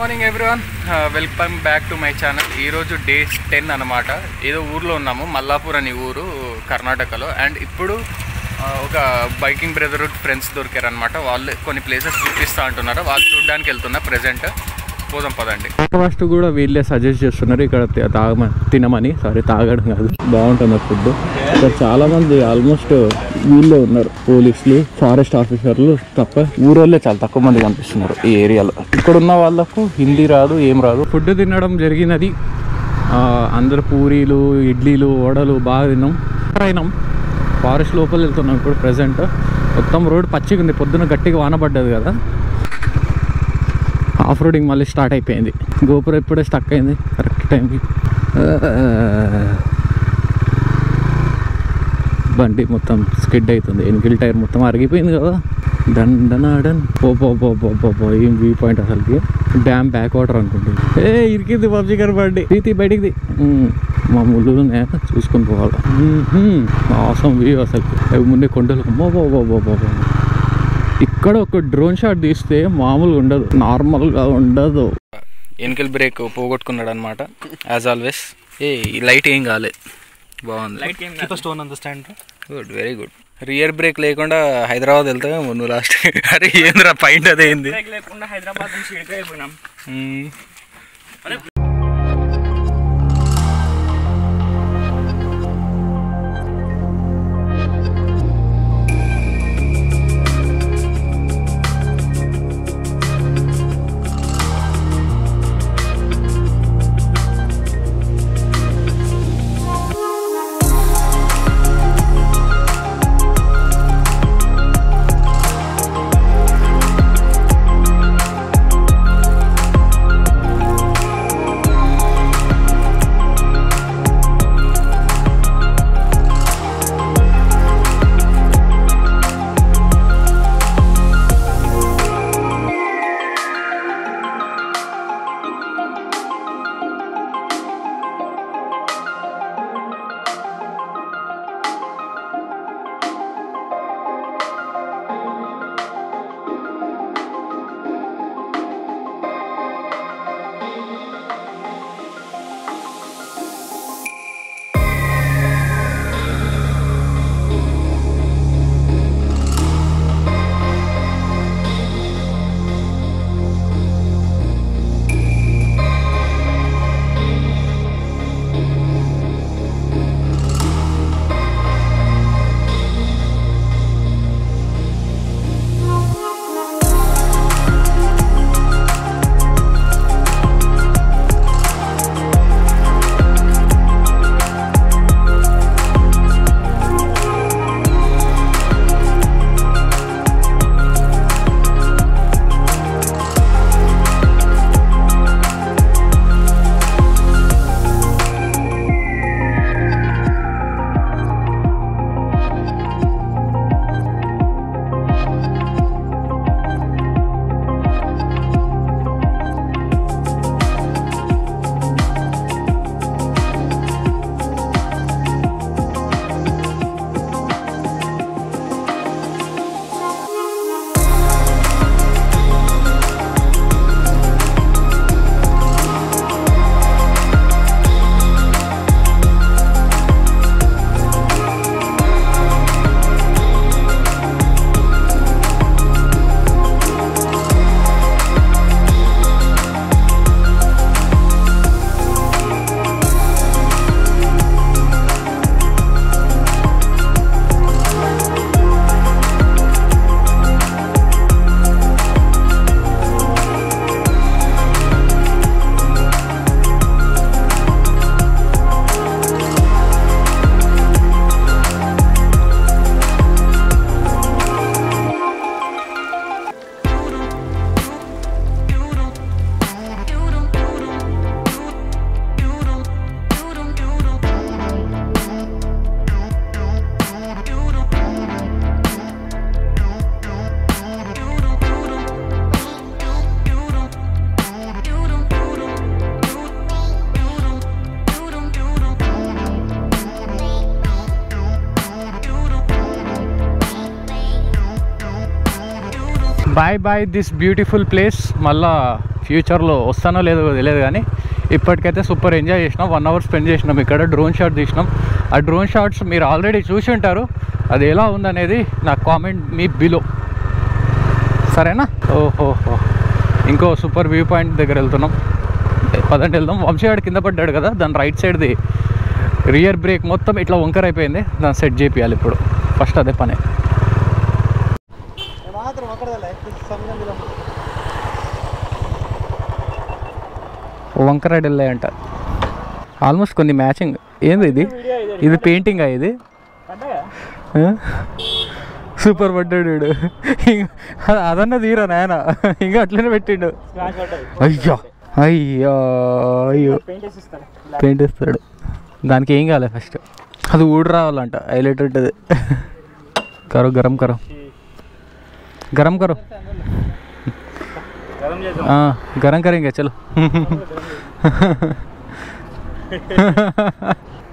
Morning everyone, welcome back to my channel. ఈరోజు day 10 అనమాట. ఏదో ఊర్లో ఉన్నాము, మల్లాపూర్ అని ఊరు కర్ణాటకలో. అండ్ ఇప్పుడు ఒక బైకింగ్ బ్రదర్హుడ్ ఫ్రెండ్స్ దొరికారనమాట. వాళ్ళు కొన్ని ప్లేసెస్ చూపిస్తూ అంటున్నారు. వాళ్ళు చూడడానికి వెళ్తున్నా ప్రజెంట్. పోదాం పదండి. బ్రేక్ఫాస్ట్ కూడా వీళ్ళే సజెస్ట్ చేస్తున్నారు ఇక్కడ తినమని. తాగడం కాదు, బాగుంటుంది ఫుడ్. ఇక్కడ చాలా మంది ఆల్మోస్ట్ వీళ్ళే ఉన్నారు, పోలీసులు, ఫారెస్ట్ ఆఫీసర్లు తప్ప ఊరోళ్ళే చాలా తక్కువ మంది కనిపిస్తున్నారు ఈ ఏరియాలో. ఇక్కడ ఉన్న వాళ్ళకు హిందీ రాదు, ఏం రాదు. ఫుడ్ తినడం జరిగినది. అందరు పూరీలు, ఇడ్లీలు, వడలు బాగా తిన్నాం. ఫారెస్ట్ లోపల వెళ్తున్నాం ఇప్పుడు ప్రజెంట్. మొత్తం రోడ్ పచ్చిగా ఉంది. పొద్దున గట్టిగా వాన పడ్డది కదా, ఆఫ్ రోడింగ్ మళ్ళీ స్టార్ట్ అయిపోయింది. గోపురం ఇప్పుడే స్టక్ అయింది కరెక్ట్ టైంకి. బండి మొత్తం స్కిడ్ అవుతుంది, ఎనికిల్ టైర్ మొత్తం అరిగిపోయింది కదా. డండనాడన్ పో ఏం వ్యూ పాయింట్ అసలుకి. డ్యామ్ బ్యాక్ వాటర్ అనుకుంటుంది. ఇరికింది పబ్జీ గారి బండి. తీతి బయటికి మా ముళ్ళు చూసుకొని పోవాలి. అవసరం వ్యూ అసలు. ముందే కొండలు. ఇక్కడ ఒక డ్రోన్ షాట్ తీస్తే మామూలుగా ఉండదు, నార్మల్గా ఉండదు. ఎనికల్ బ్రేక్ పోగొట్టుకున్నాడు అనమాట యాజ్ ఆల్వేస్. లైట్ ఏం కాలే, బాగుంది. Stone on the stand. Good, very good. Rear break లేకుండా హైదరాబాద్ వెళ్తావేమో నువ్వు లాస్ట్. అరే ఏంద్రా పాయింట్ అదేంది. హైదరాబాద్ నుంచి వెళ్ళిపోయినాం. Bye bye this beautiful place. Malla ఫ్యూచర్లో వస్తానో లేదో తెలియదు, కానీ ఇప్పటికైతే సూపర్ ఎంజాయ్ చేసినాం. 1 hour స్పెండ్ చేసినాం ఇక్కడ. డ్రోన్ షాట్ తీసినాం. ఆ డ్రోన్ షాట్స్ మీరు ఆల్రెడీ చూసి ఉంటారు. అది ఎలా ఉందనేది నాకు కామెంట్ మీ బిలో, సరేనా? ఓహోహో, ఇంకో సూపర్ వ్యూ పాయింట్ దగ్గర వెళ్తున్నాం. పదండి వెళ్దాం. వంశీగాడు కింద పడ్డాడు కదా, దాని రైట్ సైడ్ది రియర్ బ్రేక్ మొత్తం ఇట్లా వంకర్ అయిపోయింది. దాన్ని సెట్ చేపియాలి ఇప్పుడు. ఫస్ట్ అదే పని. వంకర్ రైడ్ వెళ్ళాయంట ఆల్మోస్ట్ కొన్ని మ్యాచింగ్. ఏంది ఇది? ఇది పెయింటింగా? ఇది సూపర్ పడ్డాడు వీడు. అదన్నా తీరా నాయన, ఇంకా అట్లనే పెట్టిండు. అయ్యో అయ్యో అయ్యో, పెయింట్ ఇస్తాడు. దానికి ఏం కాలే, ఫస్ట్ అది ఊడి రావాలంట. హైలైట్ ఉంటుంది. కరో గరం కరో గరం కరో गरम करेंगे चलो।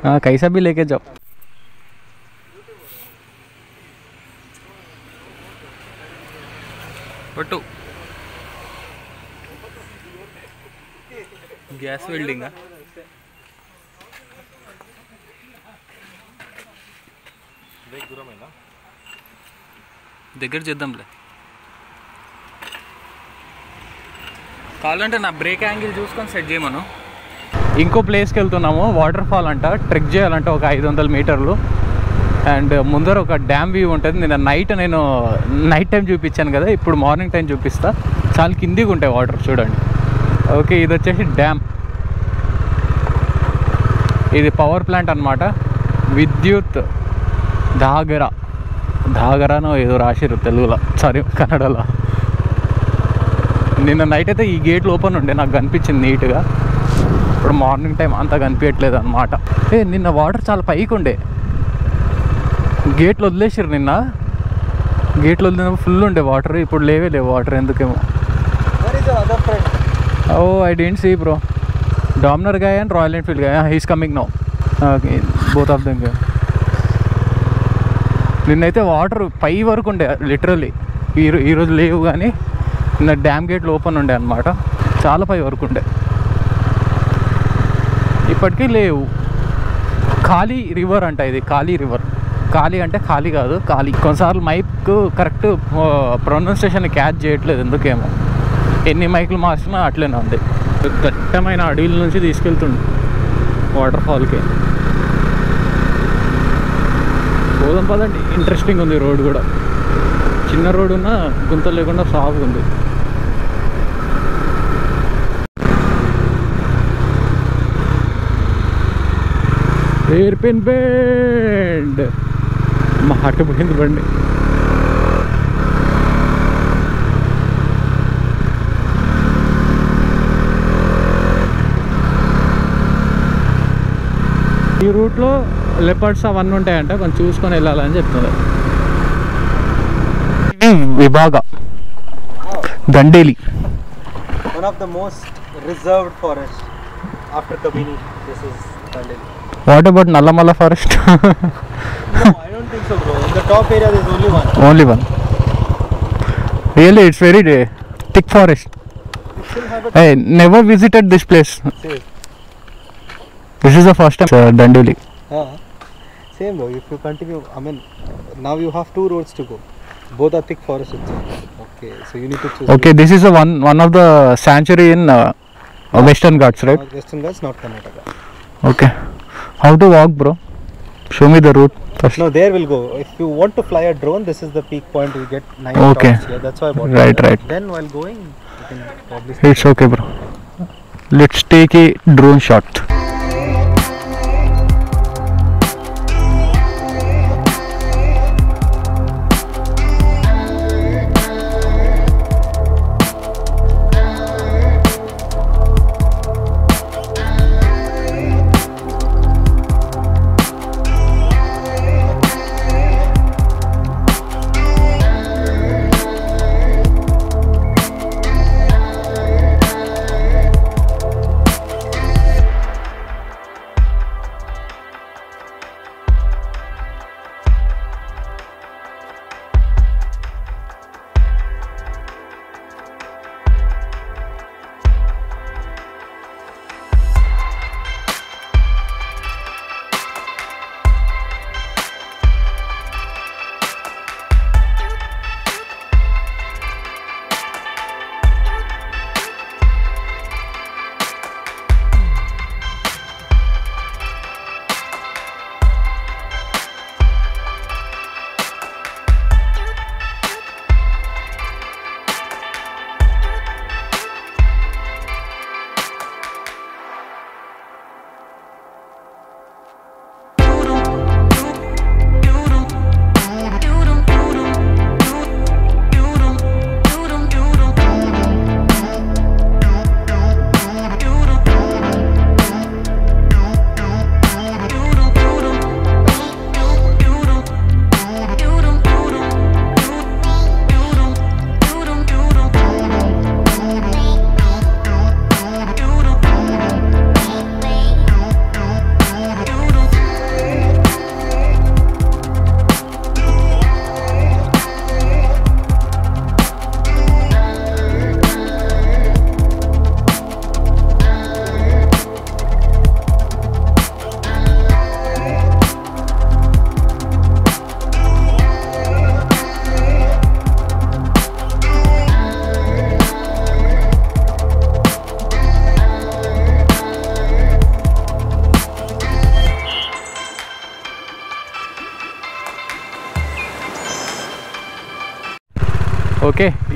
हाँ कैसा भी लेके जाओ। पट्टू गैस वेल्डिंग దగ్గర చేద్దాంలే. కావాలంటే నా బ్రేక్ యాంగిల్ చూసుకొని సెట్ చేయమను. ఇంకో ప్లేస్కి వెళ్తున్నాము. వాటర్ ఫాల్ అంట. ట్రెక్ చేయాలంటే ఒక 500 మీటర్లు. అండ్ ముందర ఒక డ్యామ్ వ్యూ ఉంటుంది. నేను నైట్ టైం చూపించాను కదా, ఇప్పుడు మార్నింగ్ టైం చూపిస్తా. చాలా కిందికి ఉంటాయి వాటర్, చూడండి. ఓకే, ఇది వచ్చేసి డ్యామ్. ఇది పవర్ ప్లాంట్ అనమాట. విద్యుత్ ధాగరానో ఏదో రాసిరు తెలుగులో, సారీ కన్నడలో. నిన్న నైట్ అయితే ఈ గేట్లు ఓపెన్ ఉండే, నాకు కనిపించింది నీట్గా. ఇప్పుడు మార్నింగ్ టైం అంతా కనిపించట్లేదు అనమాట. నిన్న వాటర్ చాలా పైకి ఉండే. గేట్లు వదిలేసారు నిన్న. గేట్లు వదిలినప్పుడు ఫుల్ ఉండే వాటర్. ఇప్పుడు లేవు వాటర్, ఎందుకేమో. Oh I didn't see bro. Dominar guy and Royal Enfield guy, he's coming now. Both of them. నిన్నైతే వాటర్ పై వరకు ఉండే లిటరల్లీ. ఈరోజు లేవు, కానీ నిన్న డ్యామ్ గేట్లు ఓపెన్ ఉండే అనమాట. చాలా పై వరకు ఉండే. ఇప్పటికీ లేవు. ఖాళీ రివర్ అంట ఇది. ఖాళీ రివర్. ఖాళీ అంటే ఖాళీ కాదు, ఖాళీ. కొన్నిసార్లు మైక్ కరెక్ట్ ప్రొనౌన్సియేషన్ క్యాచ్ చేయట్లేదు, ఎందుకేమో. ఎన్ని మైకులు మార్చినా అట్లనే ఉంది. దట్టమైన అడవిల నుంచి తీసుకెళ్తుండే వాటర్ ఫాల్కి. పోదాం పదండి. ఇంట్రెస్టింగ్ ఉంది రోడ్ కూడా. చిన్న రోడ్ ఉన్నా గుంతలు లేకుండా సాఫ్గా ఉంది. Air pin bend. మా హట్టు పోయింది బండి. ఈ రూట్లో లెపర్డ్స్ అవన్నీ ఉంటాయంట, కొంచెం చూసుకొని వెళ్ళాలని చెప్తున్నారు. విభాగ Dandeli. One of the most reserved forest after Kabini. This is Dandeli. What about Nallamala forest? No, I don't think so, bro. In the top area, there is only one. Only one. Really, it's very thick forest. I never visited this place. Same. This is the first time. Dandeli. Same, bro. If you continue, I mean, now you have 2 roads to go. Both are thick forests itself. Okay, so you need to choose. Okay, this is one of the sanctuary in Western Ghats, right? Western Ghats, not Karnataka. Okay. How to walk, bro? Show me the route first. No, there will go. If you want to fly a drone, this is the peak point. You get 9 Okay. shots here. That's why I bought it. Right. Then while going, you can probably. It's okay, bro. Let's take a drone shot.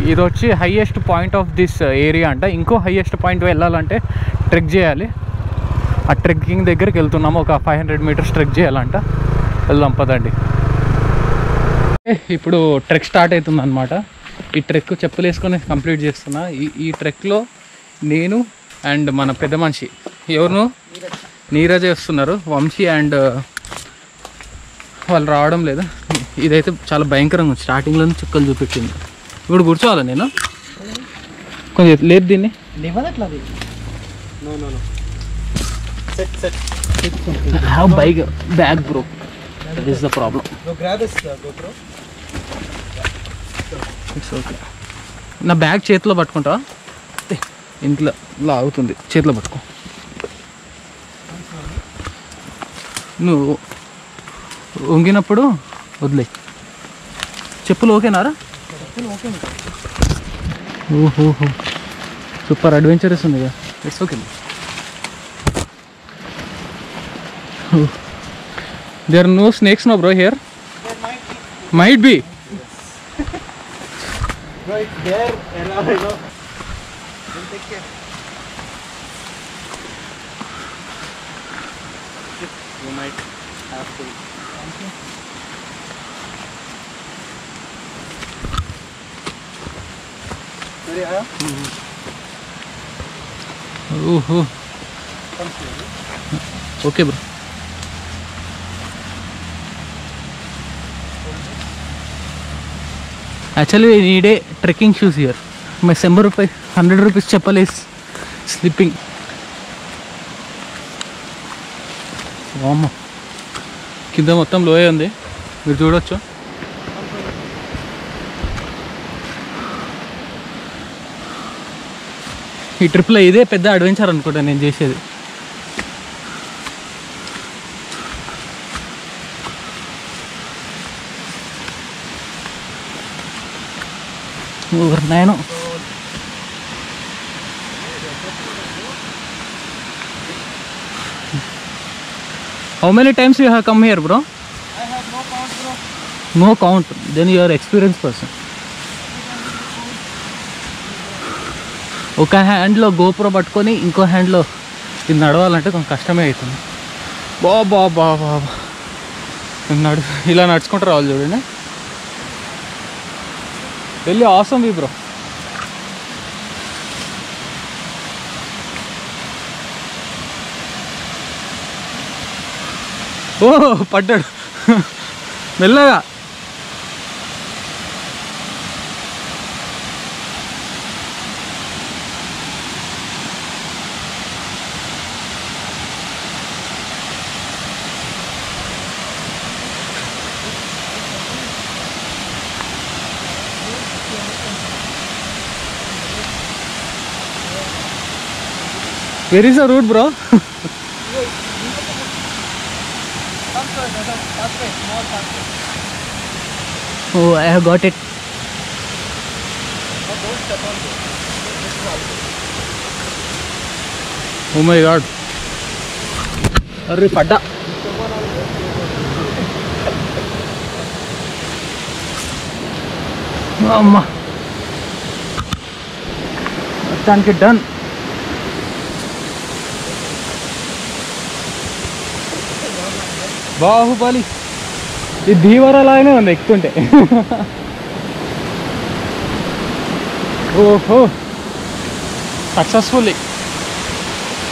ఇది వచ్చి highest point of this area అంట. ఇంకో highest point వెళ్ళాలంటే trek చేయాలి. ఆ trekking దగ్గరికి వెళ్తున్నాము. ఒక 500 మీటర్స్ ట్రెక్ చేయాలంట. వెళ్దాం పదండి. ఇప్పుడు ట్రెక్ స్టార్ట్ అవుతుంది అనమాట. ఈ ట్రెక్ చెప్పులు వేసుకొని కంప్లీట్ చేస్తున్నా. ఈ ట్రెక్లో నేను అండ్ మన పెద్ద మనిషి ఎవరు నీరజ్ వస్తున్నారు. వంశీ అండ్ వాళ్ళు రావడం లేదు. ఇదైతే చాలా భయంకరంగా ఉంది. స్టార్టింగ్లో చుక్కలు చూపెట్టింది. ఇప్పుడు కూర్చోవాలా నేను? కొంచెం లేదు దీన్ని bag bro. That is the problem. It's okay. నా బ్యాగ్ చేతిలో పట్టుకుంటా. ఇంట్లో లాగుతుంది. చేతిలో పట్టుకో. నువ్వు వంగినప్పుడు వదిలే. చెప్పులు ఓకేనారా? ఓహో సూపర్ అడ్వెంచరస్ ఉంది కదా. It's okay. There are no snakes no bro here? Might be. You might have to. Sorry, ఓహో okay bro. Actually, I need a trekking shoes here. My 100 rupees chappal is slipping. వామ్మో కింద మొత్తం లోయ ఉంది. మీరు చూడవచ్చు. ఈ ట్రిప్లో ఇదే పెద్ద అడ్వెంచర్ అనుకుంటా నేను చేసేది. నేను How many times you have come here, bro? I have no count, bro. No count. Then you are experienced person. ఒక హ్యాండ్లో గోపుర పట్టుకొని ఇంకో హ్యాండ్లో ఇది నడవాలంటే కొంచెం కష్టమే అవుతుంది. బాబా బాబా ఇలా నడుచుకుంటూ రావాలి చూడండి. వెళ్ళి ఆసమ్ బ్రో. ఓ పడ్డాడు మెల్లగా. Where is the route, bro? Oh, I have got it. Oh my god. Arre padda. Amma. మొత్తానికి డన్. బాహుబలి. ఇది ధీవరలాగానే ఉంది ఎక్కుతుంటే. ఓహో సక్సెస్ఫుల్లీ.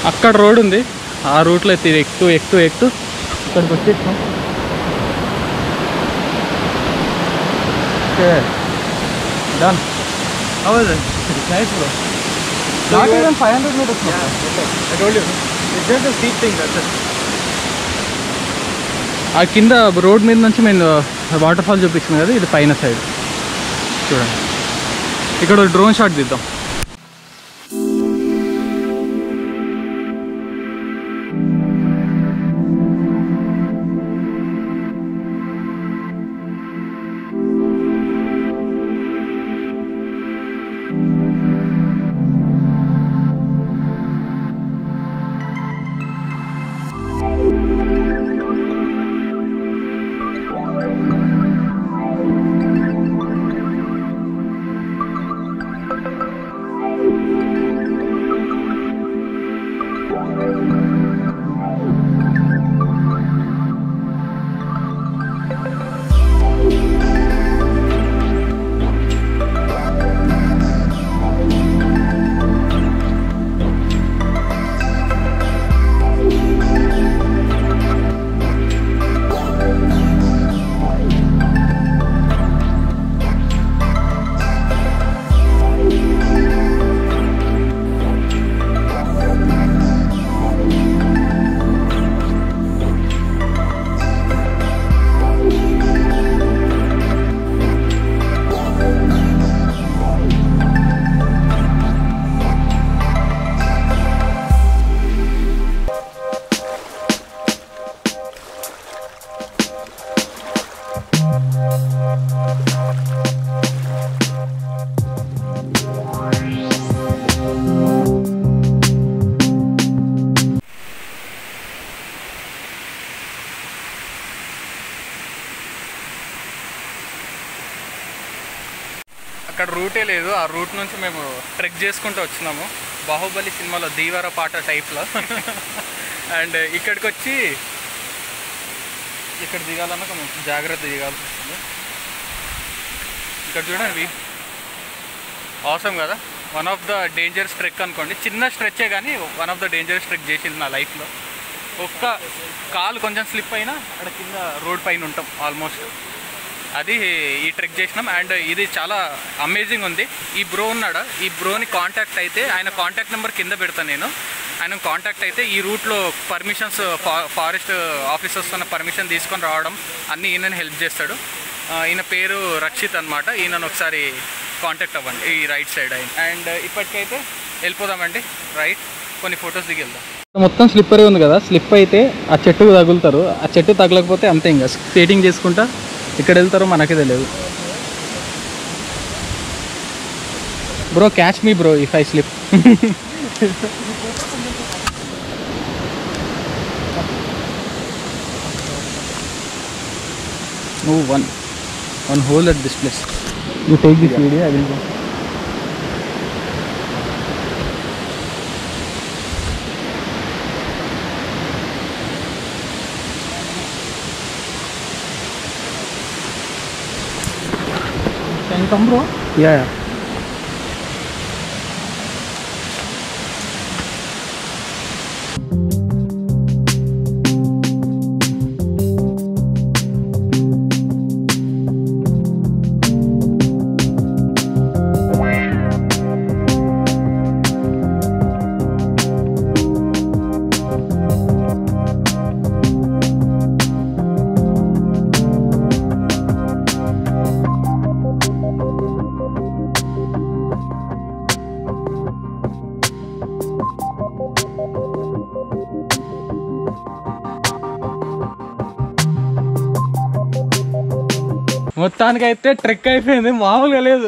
అక్కడ రోడ్ ఉంది. ఆ రూట్లో అయితే ఎక్కుతూ ఇక్కడికి వచ్చేసాం. Done. Nice bro. Not even 500 meters. I told you. It's just a steep thing, that's it. ఆ కింద రోడ్ మీద నుంచి మేము వాటర్ ఫాల్ చూపించింది కదా, ఇది పైన సైడ్ చూడండి. ఇక్కడ డ్రోన్ షాట్ తీద్దాం. అక్కడ రూటే లేదు, ఆ రూట్ నుంచి మేము ట్రెక్ చేసుకుంటూ వచ్చినాము, బాహుబలి సినిమాలో దీవర పాట టైప్లో. అండ్ ఇక్కడికి వచ్చి ఇక్కడ దిగాలన్నా కొంచెం జాగ్రత్త దిగాల్సి వస్తుంది. ఇక్కడ చూడండి, అవసరం కదా, one of the dangerous trek అనుకోండి. చిన్న స్ట్రెచ్చే కానీ one of the dangerous trek చేసింది నా లైఫ్లో. ఒక్క కాలు కొంచెం స్లిప్ అయినా అక్కడ కింద రోడ్ పైన ఉంటాం ఆల్మోస్ట్. అది ఈ ట్రెక్ చేసినాం. అండ్ ఇది చాలా అమేజింగ్ ఉంది. ఈ బ్రో ఉన్నాడా, ఈ బ్రోని కాంటాక్ట్ అయితే ఆయన కాంటాక్ట్ నెంబర్ కింద పెడతాను నేను. ఆయన కాంటాక్ట్ అయితే ఈ రూట్లో పర్మిషన్స్, ఫారెస్ట్ ఆఫీసర్స్ ఉన్న పర్మిషన్ తీసుకొని రావడం అన్నీ ఈయనని హెల్ప్ చేస్తాడు. ఈయన పేరు రక్షిత్ అనమాట. ఈయనను ఒకసారి కాంటాక్ట్ అవ్వండి ఈ రైట్ సైడ్ అయిన. అండ్ ఇప్పటికైతే వెళ్ళిపోదామండి రైట్, కొన్ని ఫొటోస్ దిగి వెళ్దాం. మొత్తం స్లిప్పర్ ఉంది కదా, స్లిప్ అయితే ఆ చెట్టుకు తగులుతారు. ఆ చెట్టు తగలకపోతే అంతే, ఇంకా స్కేటింగ్ చేసుకుంటా ఇక్కడ వెళ్తారో మనకే తెలియదు. Bro catch me bro if I slip. Move one hole at this place. You take this video, I will go. Can you come, bro? Yeah. మొత్తానికి అయితే ట్రెక్ అయిపోయింది, మామూలుగా లేదు.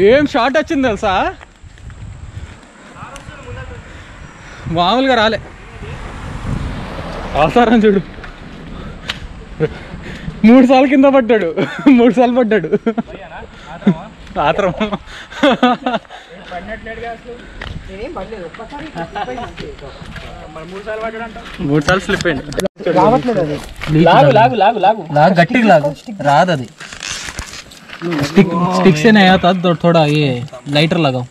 ఏం షార్ట్ వచ్చింది తెలుసా, మామూలుగా రాలే. అవసరం చూడు, 3 సార్లు కింద పడ్డాడు, 3 సార్లు పడ్డాడు. ఆత్రం 3 సార్లు స్లిప్ అయింది. గట్టిగా లాగు, రాదు అది. స్టిక్స్ थोड़ा ये लाइटर लगाओ.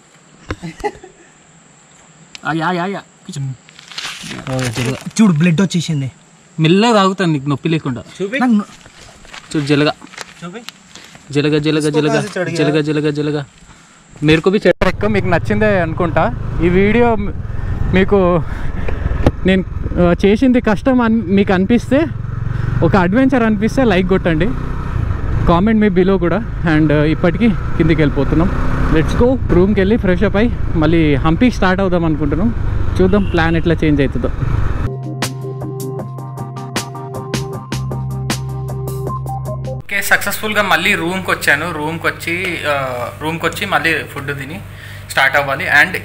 చూడు బ్లడ్ వచ్చేసింది. మెల్లగా తాగుతాను నీకు నొప్పి లేకుండా. చూడు జలగా జలగా జలగా జలగా జలగా జలగా జలగా. మేరకు బి చెట్టు మీకు నచ్చిందే అనుకుంటా. ఈ వీడియో మీకు నేను చేసింది కష్టం అని మీకు అనిపిస్తే, ఒక అడ్వెంచర్ అనిపిస్తే లైక్ కొట్టండి, కామెంట్ మీ బిలో కూడా. అండ్ ఇప్పటికీ కిందికి వెళ్ళిపోతున్నాం. Let's go. రూమ్కి వెళ్ళి ఫ్రెష్ అప్ అయ్యి మళ్ళీ హంపీకి స్టార్ట్ అవుదాం అనుకుంటున్నాం. చూద్దాం ప్లాన్ ఎట్లా చేంజ్ అవుతుందో. ఓకే, సక్సెస్ఫుల్గా మళ్ళీ రూమ్కి వచ్చాను. రూమ్కి వచ్చి మళ్ళీ ఫుడ్ తిని స్టార్ట్ అవ్వాలి. అండ్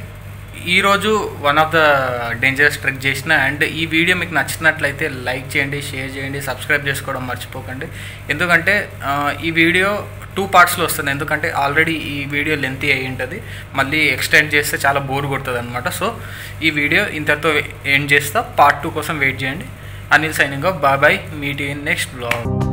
ఈరోజు one of the dangerous trek చేసిన. అండ్ ఈ వీడియో మీకు నచ్చినట్లయితే లైక్ చేయండి, షేర్ చేయండి, సబ్స్క్రైబ్ చేసుకోవడం మర్చిపోకండి. ఎందుకంటే ఈ వీడియో 2 పార్ట్స్లో వస్తుంది. ఎందుకంటే ఆల్రెడీ ఈ వీడియో లెంతీ అయి ఉంటుంది, మళ్ళీ ఎక్స్టెండ్ చేస్తే చాలా బోర్ కొడుతుంది అనమాట. సో ఈ వీడియో ఇంతతో ఎండ్ చేస్తా. పార్ట్ 2 కోసం వెయిట్ చేయండి. Anil signing off. Bye bye. Meet in next blog.